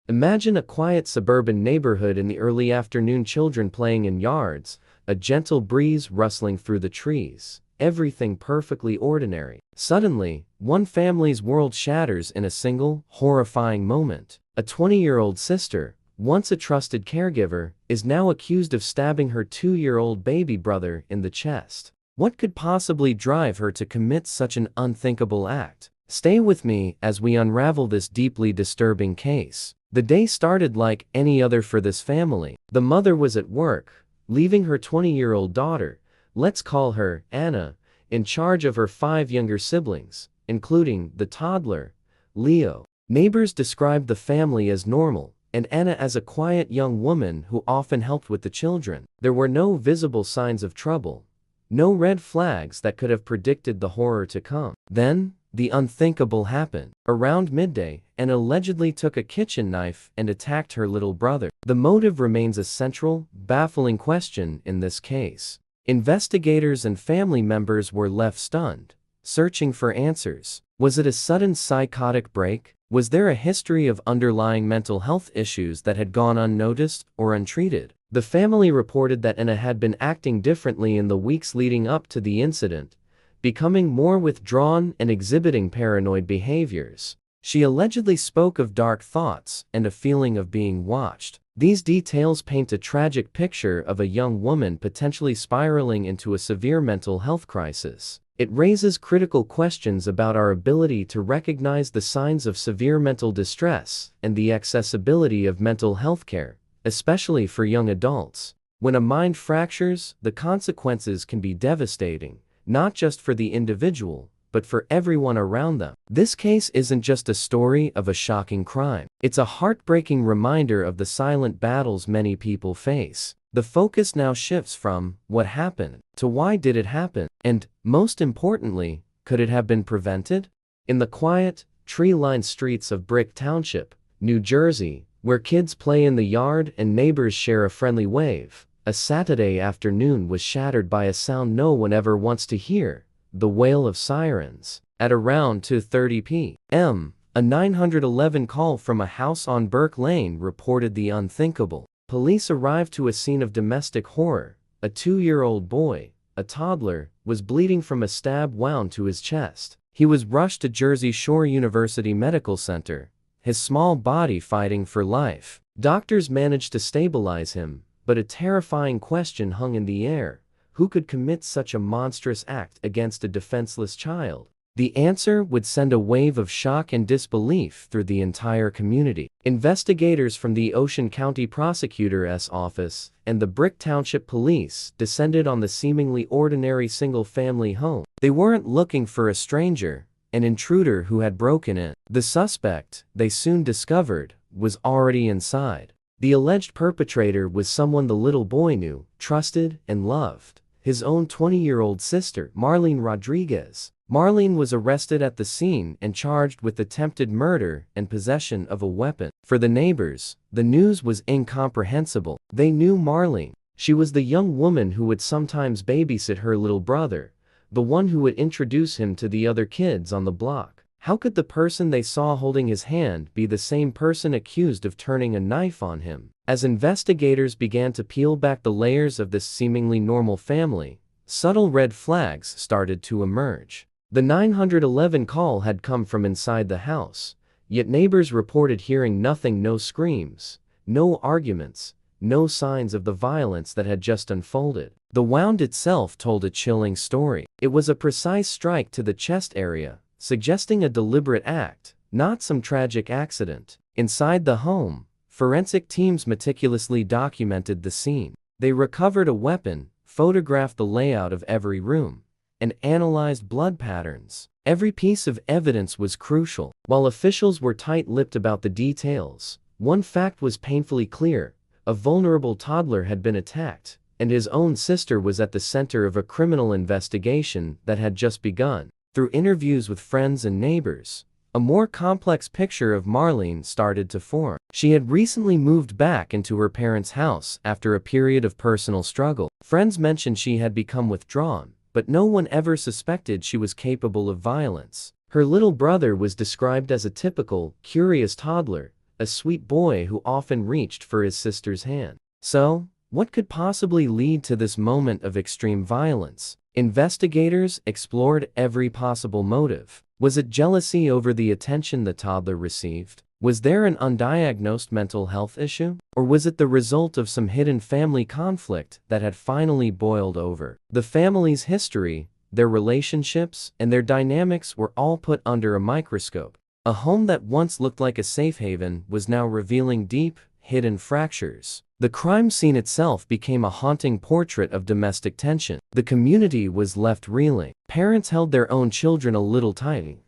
Imagine a quiet suburban neighborhood in the early afternoon, children playing in yards, a gentle breeze rustling through the trees, everything perfectly ordinary. Suddenly, one family's world shatters in a single, horrifying moment. A 20-year-old sister, once a trusted caregiver, is now accused of stabbing her 2-year-old baby brother in the chest. What could possibly drive her to commit such an unthinkable act? Stay with me as we unravel this deeply disturbing case. The day started like any other for this family. The mother was at work, leaving her 20-year-old daughter, let's call her Anna, in charge of her 5 younger siblings, including the toddler, Leo. Neighbors described the family as normal, and Anna as a quiet young woman who often helped with the children. There were no visible signs of trouble, no red flags that could have predicted the horror to come. Then, the unthinkable happened. Around midday, Anna allegedly took a kitchen knife and attacked her little brother. The motive remains a central, baffling question in this case. Investigators and family members were left stunned, searching for answers. Was it a sudden psychotic break? Was there a history of underlying mental health issues that had gone unnoticed or untreated? The family reported that Anna had been acting differently in the weeks leading up to the incident, becoming more withdrawn and exhibiting paranoid behaviors. She allegedly spoke of dark thoughts and a feeling of being watched. These details paint a tragic picture of a young woman potentially spiraling into a severe mental health crisis. It raises critical questions about our ability to recognize the signs of severe mental distress and the accessibility of mental health care, especially for young adults. When a mind fractures, the consequences can be devastating, not just for the individual, but for everyone around them. This case isn't just a story of a shocking crime. It's a heartbreaking reminder of the silent battles many people face. The focus now shifts from what happened to why did it happen, and, most importantly, could it have been prevented? In the quiet, tree-lined streets of Brick Township, New Jersey, where kids play in the yard and neighbors share a friendly wave, a Saturday afternoon was shattered by a sound no one ever wants to hear: the wail of sirens. At around 2:30 p.m., a 911 call from a house on Burke Lane reported the unthinkable. Police arrived to a scene of domestic horror. A 2-year-old boy, a toddler, was bleeding from a stab wound to his chest. He was rushed to Jersey Shore University Medical Center, his small body fighting for life. Doctors managed to stabilize him, but a terrifying question hung in the air: who could commit such a monstrous act against a defenseless child? The answer would send a wave of shock and disbelief through the entire community. Investigators from the Ocean County Prosecutor's Office and the Brick Township Police descended on the seemingly ordinary single-family home. They weren't looking for a stranger, an intruder who had broken in. The suspect, they soon discovered, was already inside. The alleged perpetrator was someone the little boy knew, trusted, and loved: his own 20-year-old sister, Marlene Rodriguez. Marlene was arrested at the scene and charged with attempted murder and possession of a weapon. For the neighbors, the news was incomprehensible. They knew Marlene. She was the young woman who would sometimes babysit her little brother, the one who would introduce him to the other kids on the block. How could the person they saw holding his hand be the same person accused of turning a knife on him? As investigators began to peel back the layers of this seemingly normal family, subtle red flags started to emerge. The 911 call had come from inside the house, yet neighbors reported hearing nothing: no screams, no arguments, no signs of the violence that had just unfolded. The wound itself told a chilling story. It was a precise strike to the chest area, suggesting a deliberate act, not some tragic accident. Inside the home, forensic teams meticulously documented the scene. They recovered a weapon, photographed the layout of every room, and analyzed blood patterns. Every piece of evidence was crucial. While officials were tight-lipped about the details, one fact was painfully clear: a vulnerable toddler had been attacked, and his own sister was at the center of a criminal investigation that had just begun. Through interviews with friends and neighbors, a more complex picture of Marlene started to form. She had recently moved back into her parents' house after a period of personal struggle. Friends mentioned she had become withdrawn, but no one ever suspected she was capable of violence. Her little brother was described as a typical, curious toddler, a sweet boy who often reached for his sister's hand. So, what could possibly lead to this moment of extreme violence? Investigators explored every possible motive. Was it jealousy over the attention the toddler received? Was there an undiagnosed mental health issue? Or was it the result of some hidden family conflict that had finally boiled over? The family's history, their relationships, and their dynamics were all put under a microscope. A home that once looked like a safe haven was now revealing deep, hidden fractures. The crime scene itself became a haunting portrait of domestic tension. The community was left reeling. Parents held their own children a little tight,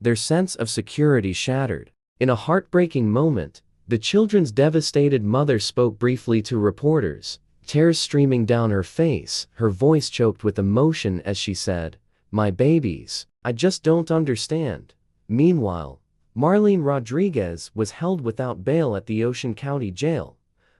their sense of security shattered. In a heartbreaking moment, the children's devastated mother spoke briefly to reporters, tears streaming down her face, her voice choked with emotion as she said, "My babies, I just don't understand." Meanwhile, Marlene Rodriguez was held without bail at the Ocean County Jail,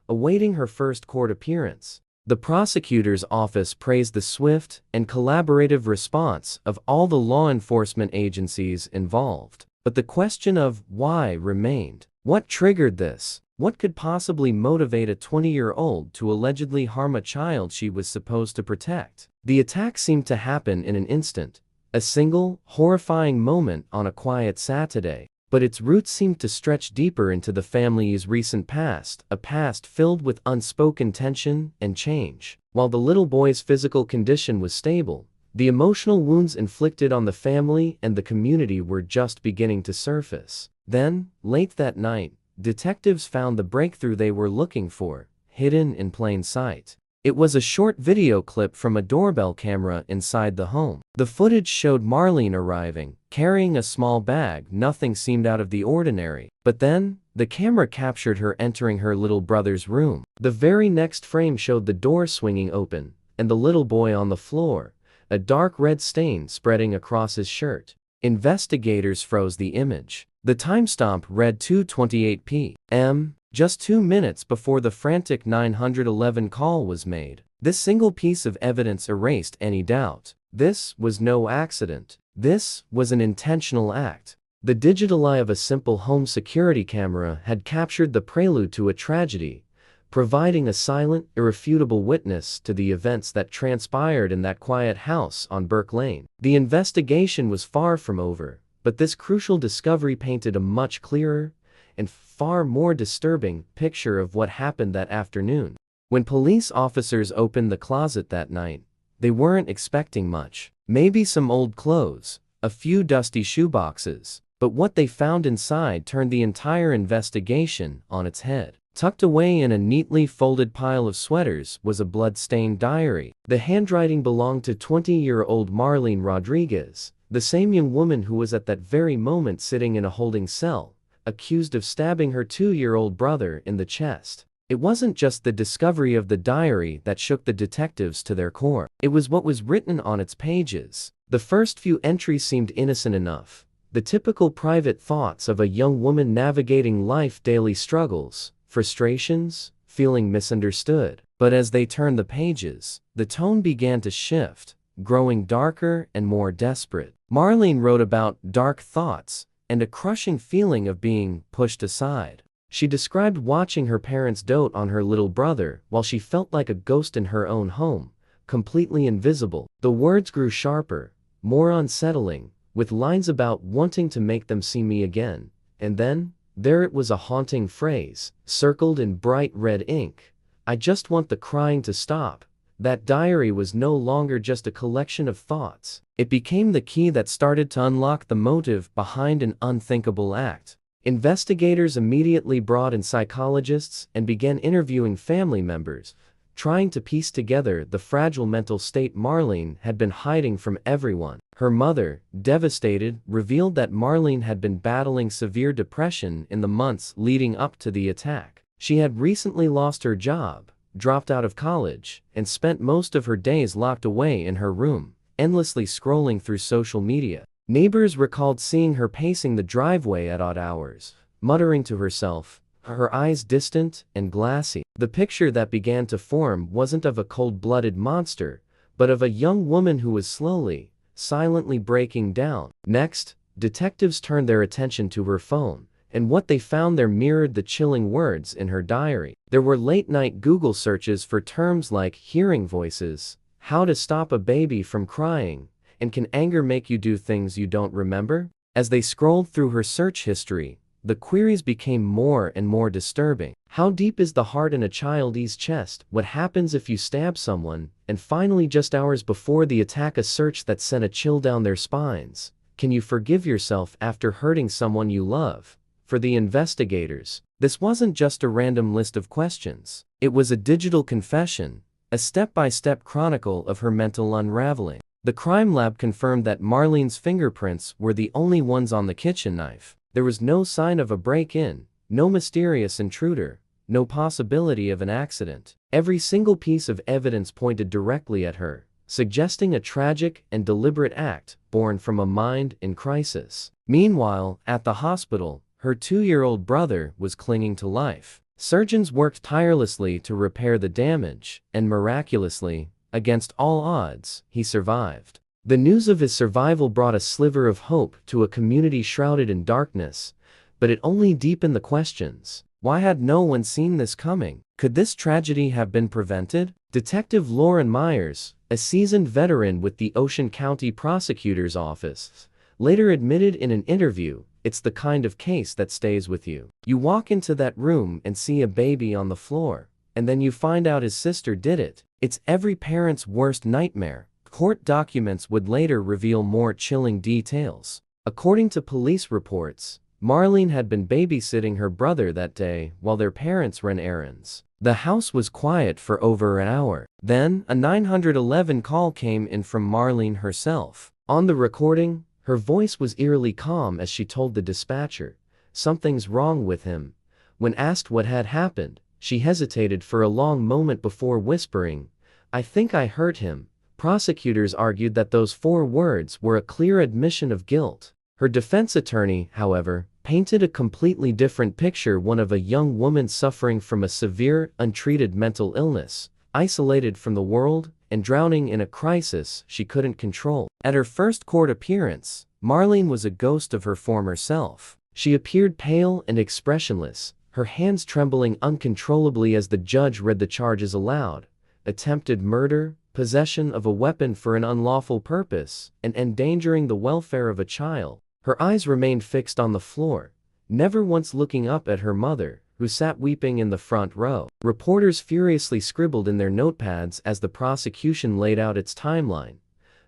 awaiting her first court appearance. The prosecutor's office praised the swift and collaborative response of all the law enforcement agencies involved. But the question of why remained. What triggered this? What could possibly motivate a 20-year-old to allegedly harm a child she was supposed to protect? The attack seemed to happen in an instant, a single, horrifying moment on a quiet Saturday. But its roots seemed to stretch deeper into the family's recent past, a past filled with unspoken tension and change. While the little boy's physical condition was stable, the emotional wounds inflicted on the family and the community were just beginning to surface. Then, late that night, detectives found the breakthrough they were looking for, hidden in plain sight. It was a short video clip from a doorbell camera inside the home. The footage showed Marlene arriving, carrying a small bag. Nothing seemed out of the ordinary. But then, the camera captured her entering her little brother's room. The very next frame showed the door swinging open, and the little boy on the floor, a dark red stain spreading across his shirt. Investigators froze the image. The timestamp read 2:28 p.m., just 2 minutes before the frantic 911 call was made. This single piece of evidence erased any doubt. This was no accident. This was an intentional act. The digital eye of a simple home security camera had captured the prelude to a tragedy, providing a silent, irrefutable witness to the events that transpired in that quiet house on Burke Lane. The investigation was far from over, but this crucial discovery painted a much clearer and far more disturbing picture of what happened that afternoon. When police officers opened the closet that night, they weren't expecting much. Maybe some old clothes, a few dusty shoeboxes, but what they found inside turned the entire investigation on its head. Tucked away in a neatly folded pile of sweaters was a blood-stained diary. The handwriting belonged to 20-year-old Marlene Rodriguez, the same young woman who was at that very moment sitting in a holding cell, accused of stabbing her 2-year-old brother in the chest. It wasn't just the discovery of the diary that shook the detectives to their core. It was what was written on its pages. The first few entries seemed innocent enough, the typical private thoughts of a young woman navigating life's daily struggles, frustrations, feeling misunderstood. But as they turned the pages, the tone began to shift, growing darker and more desperate. Marlene wrote about dark thoughts and a crushing feeling of being pushed aside. She described watching her parents dote on her little brother while she felt like a ghost in her own home, completely invisible. The words grew sharper, more unsettling, with lines about wanting to make them see me again. And then, there it was, a haunting phrase, circled in bright red ink. "I just want the crying to stop." That diary was no longer just a collection of thoughts. It became the key that started to unlock the motive behind an unthinkable act. Investigators immediately brought in psychologists and began interviewing family members, trying to piece together the fragile mental state Marlene had been hiding from everyone. Her mother, devastated, revealed that Marlene had been battling severe depression in the months leading up to the attack. She had recently lost her job, dropped out of college, and spent most of her days locked away in her room, endlessly scrolling through social media. Neighbors recalled seeing her pacing the driveway at odd hours, muttering to herself, her eyes distant and glassy. The picture that began to form wasn't of a cold-blooded monster, but of a young woman who was slowly, silently breaking down. Next, detectives turned their attention to her phone, and what they found there mirrored the chilling words in her diary. There were late-night Google searches for terms like hearing voices, how to stop a baby from crying, and can anger make you do things you don't remember? As they scrolled through her search history, the queries became more and more disturbing. How deep is the heart in a child's chest? What happens if you stab someone? And finally, just hours before the attack, a search that sent a chill down their spines. Can you forgive yourself after hurting someone you love? For the investigators, this wasn't just a random list of questions. It was a digital confession, a step-by-step chronicle of her mental unraveling. The crime lab confirmed that Marlene's fingerprints were the only ones on the kitchen knife. There was no sign of a break-in, no mysterious intruder, no possibility of an accident. Every single piece of evidence pointed directly at her, suggesting a tragic and deliberate act born from a mind in crisis. Meanwhile, at the hospital, her 2-year-old brother was clinging to life. Surgeons worked tirelessly to repair the damage, and miraculously, against all odds, he survived. The news of his survival brought a sliver of hope to a community shrouded in darkness, but it only deepened the questions. Why had no one seen this coming? Could this tragedy have been prevented? Detective Lauren Myers, a seasoned veteran with the Ocean County Prosecutor's Office, later admitted in an interview, "It's the kind of case that stays with you. You walk into that room and see a baby on the floor, and then you find out his sister did it. It's every parent's worst nightmare." Court documents would later reveal more chilling details. According to police reports, Marlene had been babysitting her brother that day while their parents ran errands. The house was quiet for over an hour. Then, a 911 call came in from Marlene herself. On the recording, her voice was eerily calm as she told the dispatcher, "Something's wrong with him." When asked what had happened, she hesitated for a long moment before whispering, "I think I hurt him." Prosecutors argued that those 4 words were a clear admission of guilt. Her defense attorney, however, painted a completely different picture, one of a young woman suffering from a severe, untreated mental illness, isolated from the world, and drowning in a crisis she couldn't control. At her first court appearance, Marlene was a ghost of her former self. She appeared pale and expressionless, her hands trembling uncontrollably as the judge read the charges aloud: attempted murder, possession of a weapon for an unlawful purpose, and endangering the welfare of a child. Her eyes remained fixed on the floor, never once looking up at her mother, who sat weeping in the front row. Reporters furiously scribbled in their notepads as the prosecution laid out its timeline: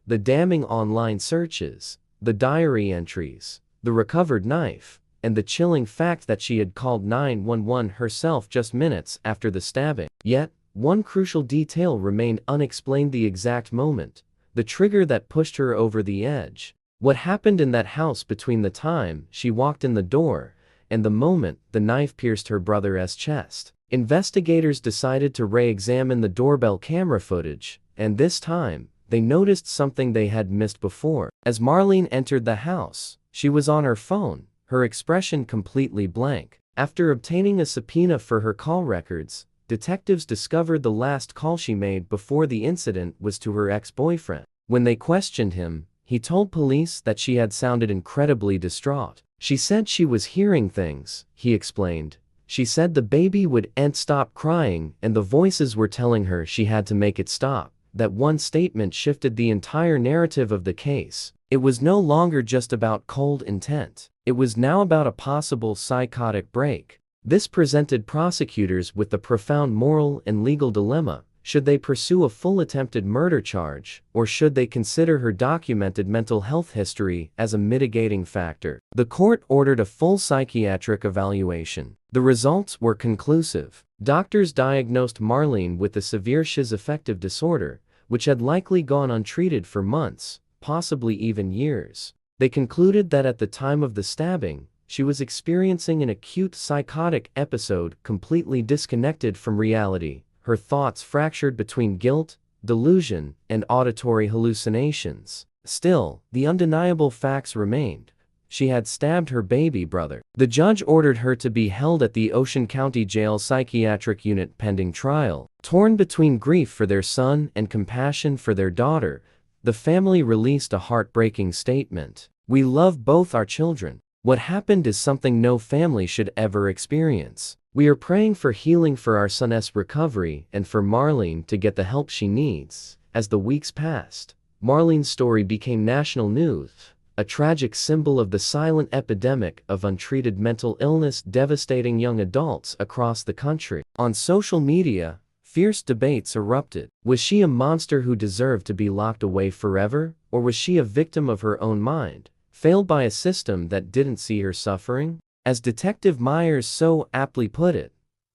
the damning online searches, the diary entries, the recovered knife, and the chilling fact that she had called 911 herself just minutes after the stabbing. Yet, one crucial detail remained unexplained: the exact moment, the trigger that pushed her over the edge. What happened in that house between the time she walked in the door and the moment the knife pierced her brother's chest? Investigators decided to re-examine the doorbell camera footage, and this time, they noticed something they had missed before. As Marlene entered the house, she was on her phone, her expression completely blank. After obtaining a subpoena for her call records, detectives discovered the last call she made before the incident was to her ex-boyfriend. When they questioned him, he told police that she had sounded incredibly distraught. "She said she was hearing things," he explained. "She said the baby wouldn't stop crying and the voices were telling her she had to make it stop." That one statement shifted the entire narrative of the case. It was no longer just about cold intent. It was now about a possible psychotic break. This presented prosecutors with the profound moral and legal dilemma: should they pursue a full attempted murder charge, or should they consider her documented mental health history as a mitigating factor? The court ordered a full psychiatric evaluation. The results were conclusive. Doctors diagnosed Marlene with a severe schizoaffective disorder, which had likely gone untreated for months, possibly even years. They concluded that at the time of the stabbing, she was experiencing an acute psychotic episode completely disconnected from reality, her thoughts fractured between guilt, delusion, and auditory hallucinations. Still, the undeniable facts remained: she had stabbed her baby brother. The judge ordered her to be held at the Ocean County Jail Psychiatric Unit pending trial. Torn between grief for their son and compassion for their daughter, the family released a heartbreaking statement: "We love both our children, What happened is something no family should ever experience. We are praying for healing for our son's recovery and for Marlene to get the help she needs. As the weeks passed, Marlene's story became national news, a tragic symbol of the silent epidemic of untreated mental illness devastating young adults across the country. On social media, fierce debates erupted. Was she a monster who deserved to be locked away forever, or was she a victim of her own mind, failed by a system that didn't see her suffering? As Detective Myers so aptly put it,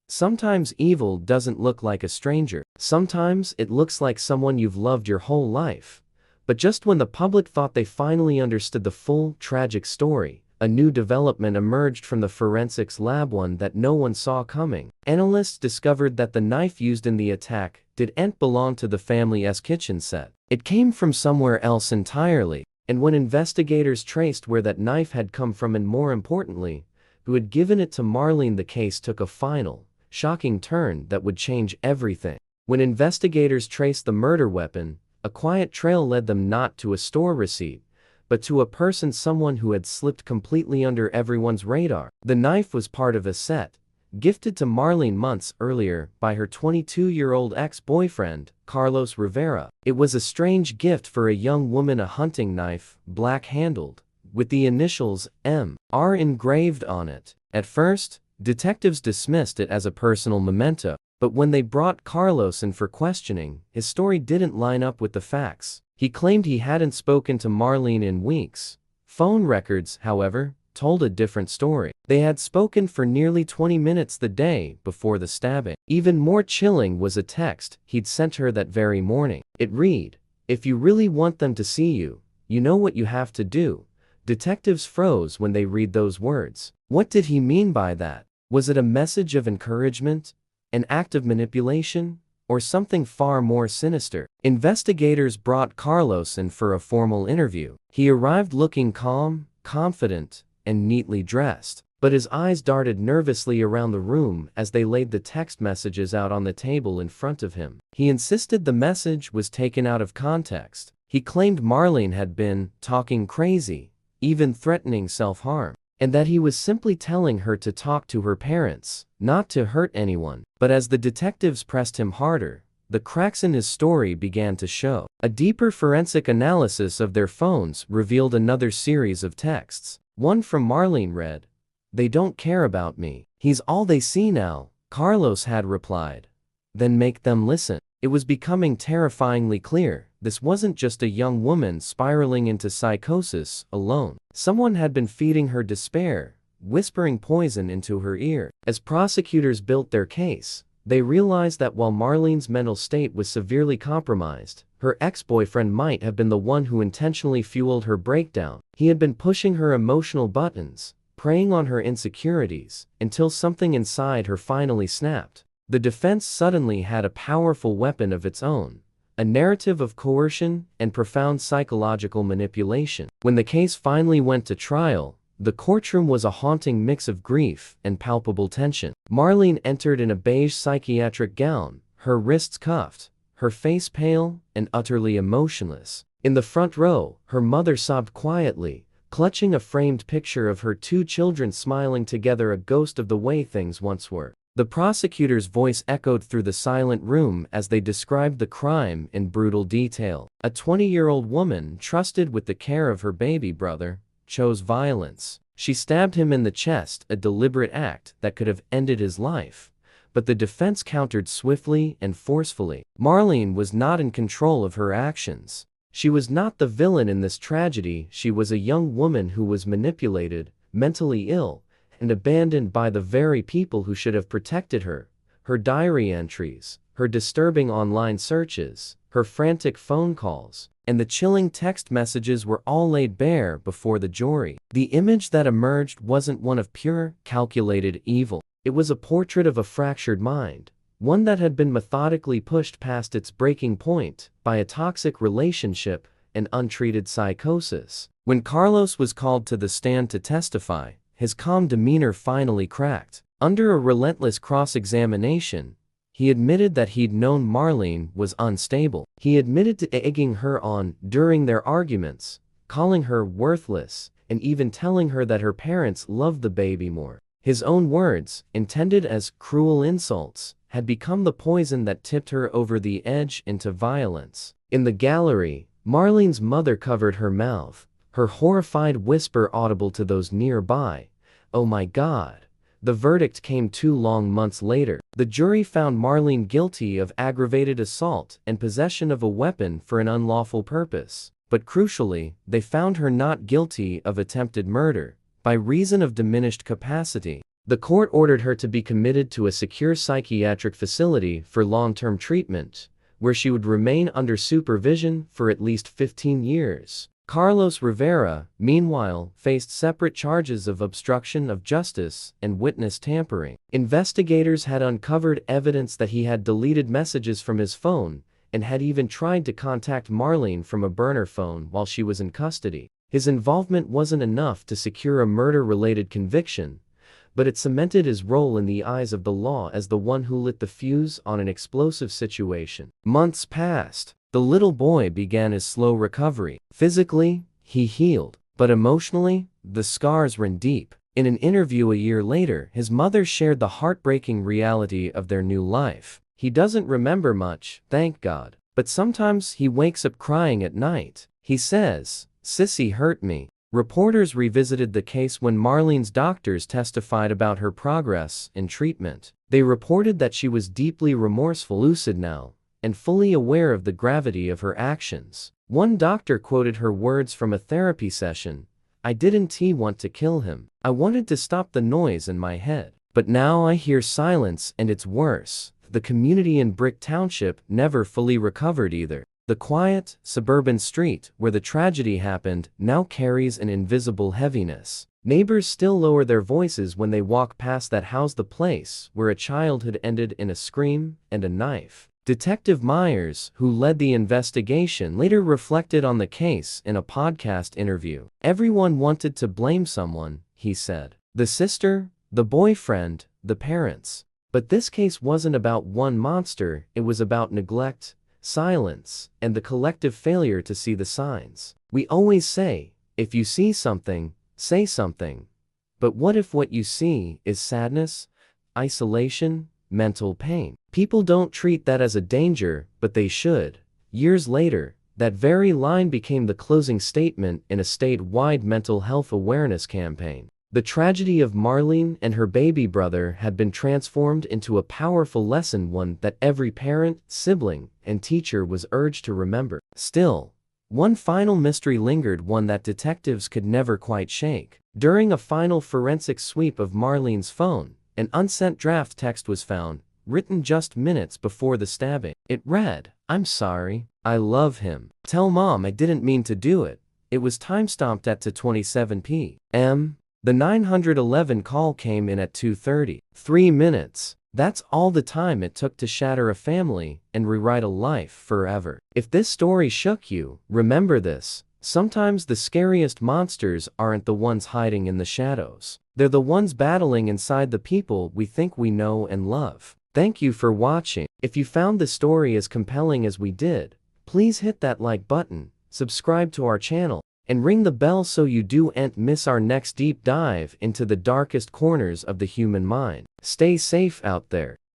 sometimes evil doesn't look like a stranger. Sometimes it looks like someone you've loved your whole life. But just when the public thought they finally understood the full, tragic story, a new development emerged from the forensics lab, one that no one saw coming. Analysts discovered that the knife used in the attack didn't belong to the family's kitchen set. It came from somewhere else entirely. And when investigators traced where that knife had come from and, more importantly, who had given it to Marlene, the case took a final, shocking turn that would change everything. When investigators traced the murder weapon, a quiet trail led them not to a store receipt, but to a person, someone who had slipped completely under everyone's radar. The knife was part of a set, gifted to Marlene months earlier by her 22-year-old ex-boyfriend, Carlos Rivera. It was a strange gift for a young woman, a hunting knife, black-handled, with the initials M.R. engraved on it. At first, detectives dismissed it as a personal memento, but when they brought Carlos in for questioning, his story didn't line up with the facts. He claimed he hadn't spoken to Marlene in weeks. Phone records, however, told a different story. They had spoken for nearly 20 minutes the day before the stabbing. Even more chilling was a text he'd sent her that very morning. It read, "If you really want them to see you, you know what you have to do." Detectives froze when they read those words. What did he mean by that? Was it a message of encouragement, an act of manipulation, or something far more sinister? Investigators brought Carlos in for a formal interview. He arrived looking calm, confident, and neatly dressed, but his eyes darted nervously around the room as they laid the text messages out on the table in front of him. He insisted the message was taken out of context. He claimed Marlene had been talking crazy, even threatening self-harm, and that he was simply telling her to talk to her parents, not to hurt anyone. But as the detectives pressed him harder, the cracks in his story began to show. A deeper forensic analysis of their phones revealed another series of texts. One from Marlene read, "They don't care about me. He's all they see now," Carlos had replied. "Then make them listen." It was becoming terrifyingly clear. This wasn't just a young woman spiraling into psychosis alone. Someone had been feeding her despair, whispering poison into her ear. As prosecutors built their case, they realized that while Marlene's mental state was severely compromised, her ex-boyfriend might have been the one who intentionally fueled her breakdown. He had been pushing her emotional buttons, preying on her insecurities, until something inside her finally snapped. The defense suddenly had a powerful weapon of its own, a narrative of coercion and profound psychological manipulation. When the case finally went to trial, the courtroom was a haunting mix of grief and palpable tension. Marlene entered in a beige psychiatric gown, her wrists cuffed, her face pale and utterly emotionless. In the front row, her mother sobbed quietly, clutching a framed picture of her two children smiling together, a ghost of the way things once were. The prosecutor's voice echoed through the silent room as they described the crime in brutal detail. A 20-year-old woman, trusted with the care of her baby brother, chose violence. She stabbed him in the chest, a deliberate act that could have ended his life. But the defense countered swiftly and forcefully. Marlene was not in control of her actions. She was not the villain in this tragedy. She was a young woman who was manipulated, mentally ill, and abandoned by the very people who should have protected her. Her diary entries, her disturbing online searches, her frantic phone calls, and the chilling text messages were all laid bare before the jury. The image that emerged wasn't one of pure, calculated evil. It was a portrait of a fractured mind, one that had been methodically pushed past its breaking point by a toxic relationship and untreated psychosis. When Carlos was called to the stand to testify, his calm demeanor finally cracked. Under a relentless cross-examination, he admitted that he'd known Marlene was unstable. He admitted to egging her on during their arguments, calling her worthless, and even telling her that her parents loved the baby more. His own words, intended as cruel insults, had become the poison that tipped her over the edge into violence. In the gallery, Marlene's mother covered her mouth, her horrified whisper audible to those nearby. "Oh my God." The verdict came 2 long months later. The jury found Marlene guilty of aggravated assault and possession of a weapon for an unlawful purpose. But crucially, they found her not guilty of attempted murder, by reason of diminished capacity. The court ordered her to be committed to a secure psychiatric facility for long-term treatment, where she would remain under supervision for at least 15 years. Carlos Rivera, meanwhile, faced separate charges of obstruction of justice and witness tampering. Investigators had uncovered evidence that he had deleted messages from his phone and had even tried to contact Marlene from a burner phone while she was in custody. His involvement wasn't enough to secure a murder-related conviction, but it cemented his role in the eyes of the law as the one who lit the fuse on an explosive situation. Months passed. The little boy began his slow recovery. Physically, he healed, but emotionally, the scars ran deep. In an interview a year later, his mother shared the heartbreaking reality of their new life. "He doesn't remember much, thank God, but sometimes he wakes up crying at night. He says, 'Sissy hurt me.'" Reporters revisited the case when Marlene's doctors testified about her progress in treatment. They reported that she was deeply remorseful, lucid now, and fully aware of the gravity of her actions. One doctor quoted her words from a therapy session, "I didn't want to kill him. I wanted to stop the noise in my head. But now I hear silence and it's worse." The community in Brick Township never fully recovered either. The quiet, suburban street where the tragedy happened now carries an invisible heaviness. Neighbors still lower their voices when they walk past that house, the place where a childhood ended in a scream and a knife. Detective Myers, who led the investigation, later reflected on the case in a podcast interview. "Everyone wanted to blame someone," he said. "The sister, the boyfriend, the parents. But this case wasn't about one monster, it was about neglect, silence, and the collective failure to see the signs. We always say, if you see something, say something. But what if what you see is sadness, isolation, mental pain? People don't treat that as a danger, but they should." Years later, that very line became the closing statement in a statewide mental health awareness campaign. The tragedy of Marlene and her baby brother had been transformed into a powerful lesson, one that every parent, sibling, and teacher was urged to remember. Still, one final mystery lingered, one that detectives could never quite shake. During a final forensic sweep of Marlene's phone, an unsent draft text was found, written just minutes before the stabbing. It read, "I'm sorry, I love him. Tell Mom I didn't mean to do it." It was time-stamped at 2:27 p.m. The 911 call came in at 2:30. 3 minutes. That's all the time it took to shatter a family and rewrite a life forever. If this story shook you, remember this. Sometimes the scariest monsters aren't the ones hiding in the shadows. They're the ones battling inside the people we think we know and love. Thank you for watching. If you found the story as compelling as we did, please hit that like button, subscribe to our channel, and ring the bell so you don't miss our next deep dive into the darkest corners of the human mind. Stay safe out there.